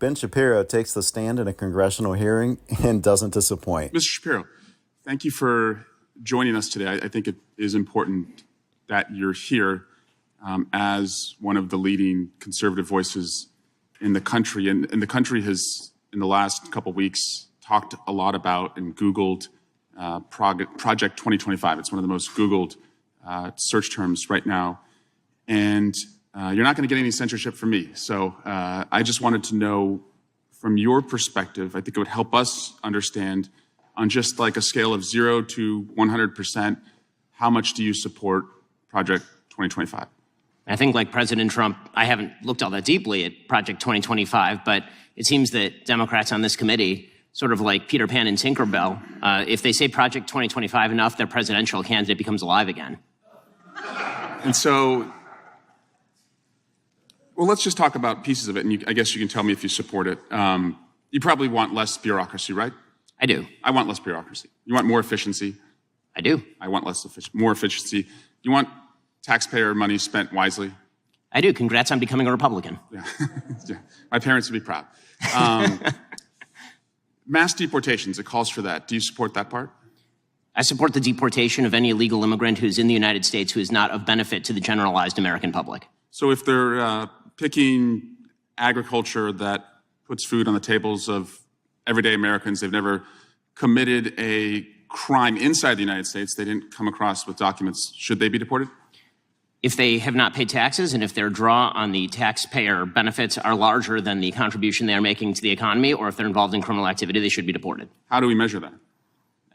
Ben Shapiro takes the stand in a congressional hearing and doesn't disappoint. Mr. Shapiro, thank you for joining us today. I think it is important that you're here as one of the leading conservative voices in the country. And the country has, in the last couple of weeks, talked a lot about and Googled Project 2025. It's one of the most Googled search terms right now. And you're not going to get any censorship from me. So I just wanted to know, from your perspective, I think it would help us understand, on just like a scale of 0 to 100%, how much do you support Project 2025? I think, like President Trump, I haven't looked all that deeply at Project 2025, but it seems that Democrats on this committee, sort of like Peter Pan and Tinkerbell, if they say Project 2025 enough, their presidential candidate becomes alive again. And so, well, let's just talk about pieces of it, and I guess you can tell me if you support it. You probably want less bureaucracy, right? I do. I want less bureaucracy. You want more efficiency? I do. I want more efficiency. You want taxpayer money spent wisely? I do. Congrats on becoming a Republican. Yeah. Yeah. My parents would be proud. Mass deportations, it calls for that. Do you support that part? I support the deportation of any illegal immigrant who is in the United States who is not of benefit to the generalized American public. So if they're picking agriculture that puts food on the tables of everyday Americans, they've never committed a crime inside the United States, they didn't come across with documents, should they be deported? If they have not paid taxes and if their draw on the taxpayer benefits are larger than the contribution they are making to the economy, or if they're involved in criminal activity, they should be deported. How do we measure that?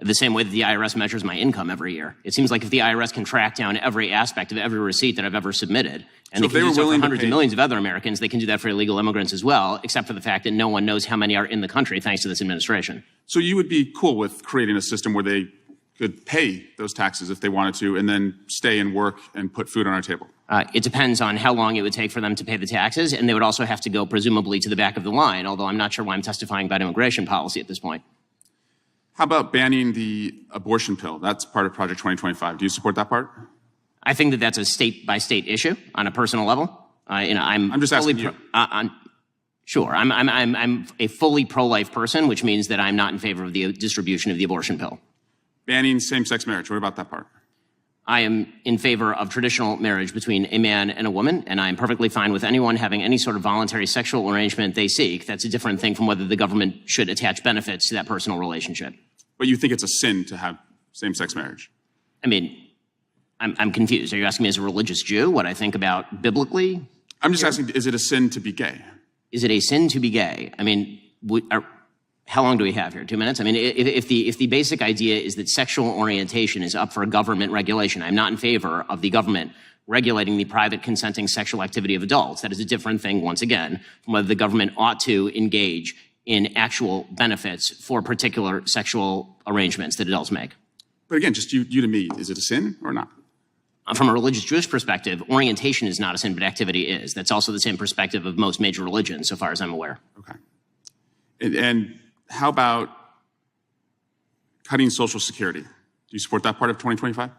The same way that the IRS measures my income every year. It seems like if the IRS can track down every aspect of every receipt that I've ever submitted, and so they can do so for hundreds of millions of other Americans, they can do that for illegal immigrants as well, except for the fact that no one knows how many are in the country thanks to this administration. So you would be cool with creating a system where they could pay those taxes if they wanted to and then stay and work and put food on our table? It depends on how long it would take for them to pay the taxes, and they would also have to go presumably to the back of the line, although I'm not sure why I'm testifying about immigration policy at this point. How about banning the abortion pill? That's part of Project 2025. Do you support that part? I think that that's a state-by-state issue on a personal level. I'm just asking you. Sure. I'm a fully pro-life person, which means that I'm not in favor of the distribution of the abortion pill. Banning same-sex marriage. What about that part? I am in favor of traditional marriage between a man and a woman, and I'm perfectly fine with anyone having any sort of voluntary sexual arrangement they seek. That's a different thing from whether the government should attach benefits to that personal relationship. But you think it's a sin to have same-sex marriage? I mean, I'm confused. Are you asking me as a religious Jew what I think about biblically? I'm just asking, is it a sin to be gay? Is it a sin to be gay? I mean, how long do we have here? 2 minutes? I mean, if the basic idea is that sexual orientation is up for government regulation, I'm not in favor of the government regulating the private consenting sexual activity of adults. That is a different thing, once again, from whether the government ought to engage in actual benefits for particular sexual arrangements that adults make. But again, just you to me, is it a sin or not? From a religious Jewish perspective, orientation is not a sin, but activity is. That's also the same perspective of most major religions, so far as I'm aware. Okay. And how about cutting Social Security? Do you support that part of 2025?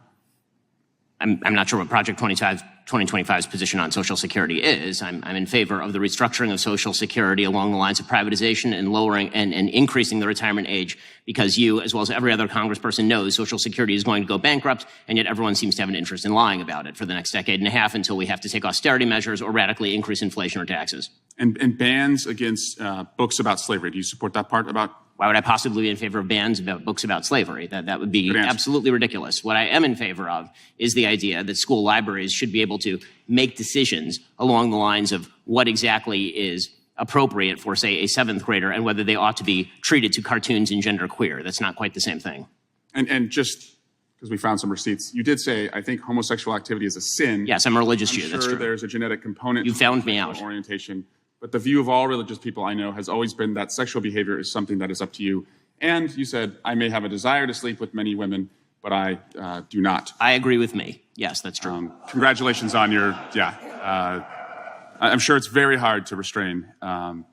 I'm not sure what Project 2025's position on Social Security is. I'm in favor of the restructuring of Social Security along the lines of privatization and lowering and increasing the retirement age, because you, as well as every other congressperson, knows Social Security is going to go bankrupt, and yet everyone seems to have an interest in lying about it for the next decade and a half until we have to take austerity measures or radically increase inflation or taxes. And bans against books about slavery. Do you support that part about? Why would I possibly be in favor of bans about books about slavery? That would be absolutely ridiculous. What I am in favor of is the idea that school libraries should be able to make decisions along the lines of what exactly is appropriate for, say, a 7th grader and whether they ought to be treated to cartoons and genderqueer. That's not quite the same thing. And just because we found some receipts, you did say, I think homosexual activity is a sin. Yes, I'm a religious Jew. Sure, that's true. There's a genetic component. You found me out. Orientation. But the view of all religious people I know has always been that sexual behavior is something that is up to you. And you said, I may have a desire to sleep with many women, but I do not. I agree with me. Yes, that's true. Congratulations on your, I'm sure it's very hard to restrain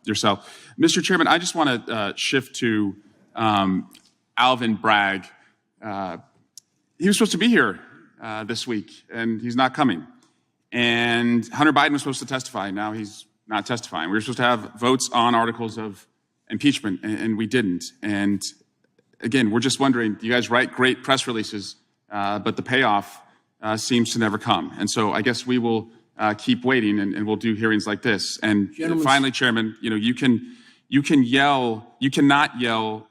yourself. Mr. Chairman, I just want to shift to Alvin Bragg. He was supposed to be here this week, and he's not coming. And Hunter Biden was supposed to testify. Now he's not testifying. We were supposed to have votes on articles of impeachment, and we didn't. And again, we're just wondering, you guys write great press releases, but the payoff seems to never come. And so I guess we will keep waiting, and we'll do hearings like this. And finally, Chairman, you cannot yell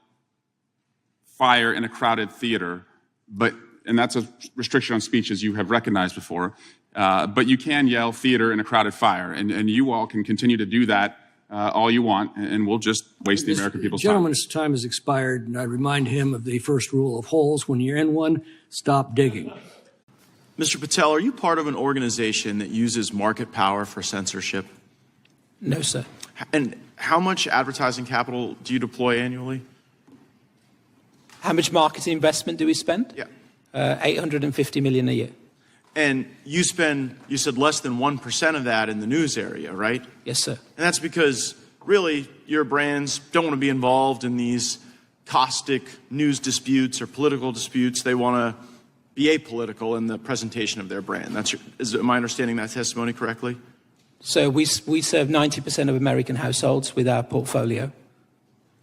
fire in a crowded theater, and that's a restriction on speech, as you have recognized before. But you can yell theater in a crowded fire, and you all can continue to do that all you want, and we'll just waste the American people's time. The gentleman's time has expired, and I remind him of the first rule of holes. When you're in one, stop digging. Mr. Patel, are you part of an organization that uses market power for censorship? No, sir. And how much advertising capital do you deploy annually? How much marketing investment do we spend? Yeah. $850 million a year. And you said less than 1% of that in the news area, right? Yes, sir. And that's because, really, your brands don't want to be involved in these caustic news disputes or political disputes. They want to be apolitical in the presentation of their brand. Am I understanding that testimony correctly? So we serve 90% of American households with our portfolio.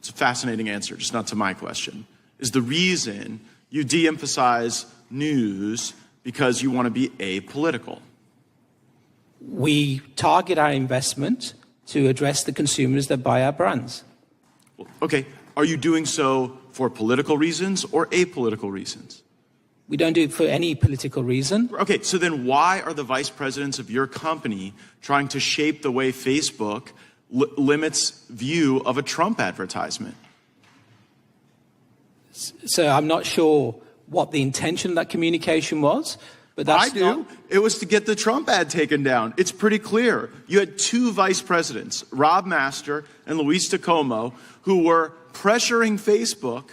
It's a fascinating answer, just not to my question. Is the reason you de-emphasize news because you want to be apolitical? We target our investment to address the consumers that buy our brands. Okay, are you doing so for political reasons or apolitical reasons? We don't do it for any political reason. Okay, so then why are the vice presidents of your company trying to shape the way Facebook limits view of a Trump advertisement? So I'm not sure what the intention of that communication was, but that's I do. It was to get the Trump ad taken down. It's pretty clear. You had two vice presidents, Rob Master and Luis DeComo, who were pressuring Facebook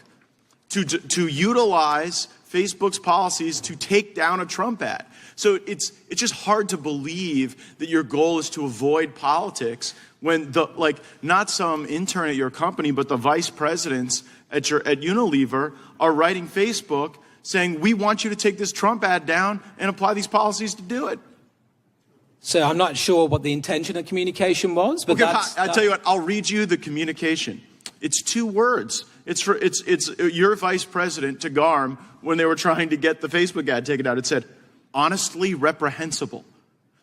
to utilize Facebook's policies to take down a Trump ad. So it's just hard to believe that your goal is to avoid politics when not some intern at your company, but the vice presidents at Unilever are writing Facebook saying, we want you to take this Trump ad down and apply these policies to do it. So I'm not sure what the intention of communication was, but I'll tell you what, I'll read you the communication. It's 2 words. It's your vice president to Garm when they were trying to get the Facebook ad taken out. It said, honestly reprehensible.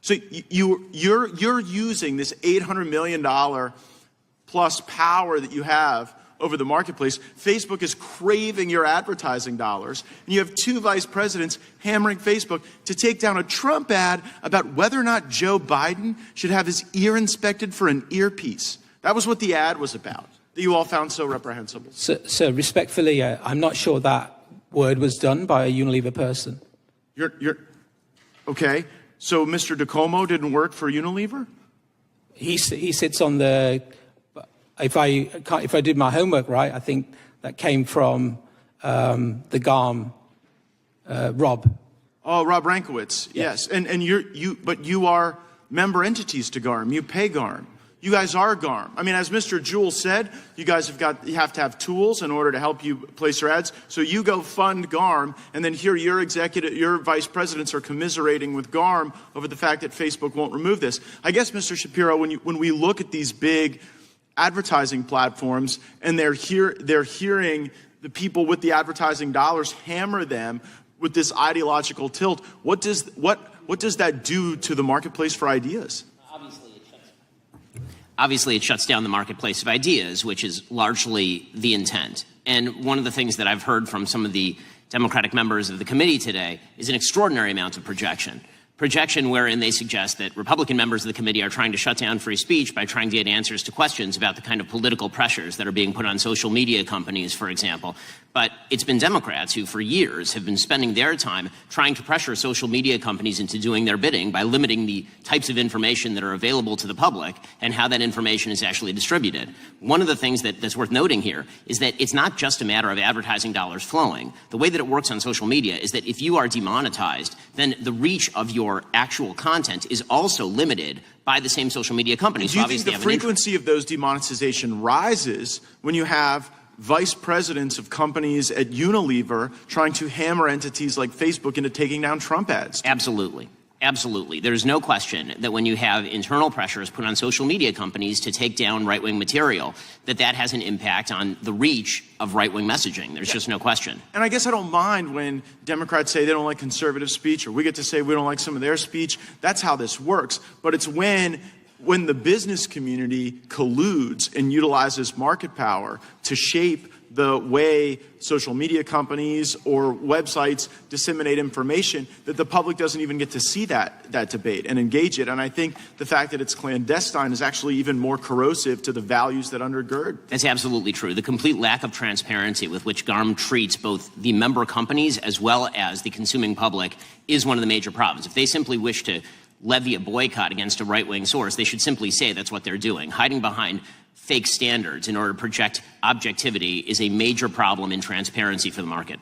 So you're using this $800 million plus power that you have over the marketplace. Facebook is craving your advertising dollars. And you have 2 vice presidents hammering Facebook to take down a Trump ad about whether or not Joe Biden should have his ear inspected for an earpiece. That was what the ad was about, that you all found so reprehensible. So respectfully, I'm not sure that word was done by a Unilever person. You're okay. So Mr. DeComo didn't work for Unilever? He sits on the. If I did my homework right, I think that came from the GARM, Rob. Oh, Rob Rankowitz. Yes. And you are member entities to GARM. You pay GARM. You guys are GARM. I mean, as Mr. Jewell said, you guys you have to have tools in order to help you place your ads. So you go fund GARM, and then here your vice presidents are commiserating with GARM over the fact that Facebook won't remove this. I guess, Mr. Shapiro, when we look at these big advertising platforms and they're hearing the people with the advertising dollars hammer them with this ideological tilt, what does that do to the marketplace for ideas? Obviously, it shuts down the marketplace of ideas, which is largely the intent. And one of the things that I've heard from some of the Democratic members of the committee today is an extraordinary amount of projection wherein they suggest that Republican members of the committee are trying to shut down free speech by trying to get answers to questions about the kind of political pressures that are being put on social media companies, for example. But it's been Democrats who, for years, have been spending their time trying to pressure social media companies into doing their bidding by limiting the types of information that are available to the public and how that information is actually distributed. One of the things that's worth noting here is that it's not just a matter of advertising dollars flowing. The way that it works on social media is that if you are demonetized, then the reach of your actual content is also limited by the same social media companies. Do you think the frequency of those demonetization rises when you have vice presidents of companies at Unilever trying to hammer entities like Facebook into taking down Trump ads? Absolutely. Absolutely. There's no question that when you have internal pressures put on social media companies to take down right-wing material, that has an impact on the reach of right-wing messaging. There's just no question. And I guess I don't mind when Democrats say they don't like conservative speech, or we get to say we don't like some of their speech. That's how this works. But it's when the business community colludes and utilizes market power to shape the way social media companies or websites disseminate information, that the public doesn't even get to see that debate and engage it. And I think the fact that it's clandestine is actually even more corrosive to the values that undergird. That's absolutely true. The complete lack of transparency with which GARM treats both the member companies as well as the consuming public is one of the major problems. If they simply wish to levy a boycott against a right-wing source, they should simply say that's what they're doing. Hiding behind fake standards in order to project objectivity is a major problem in transparency for the market.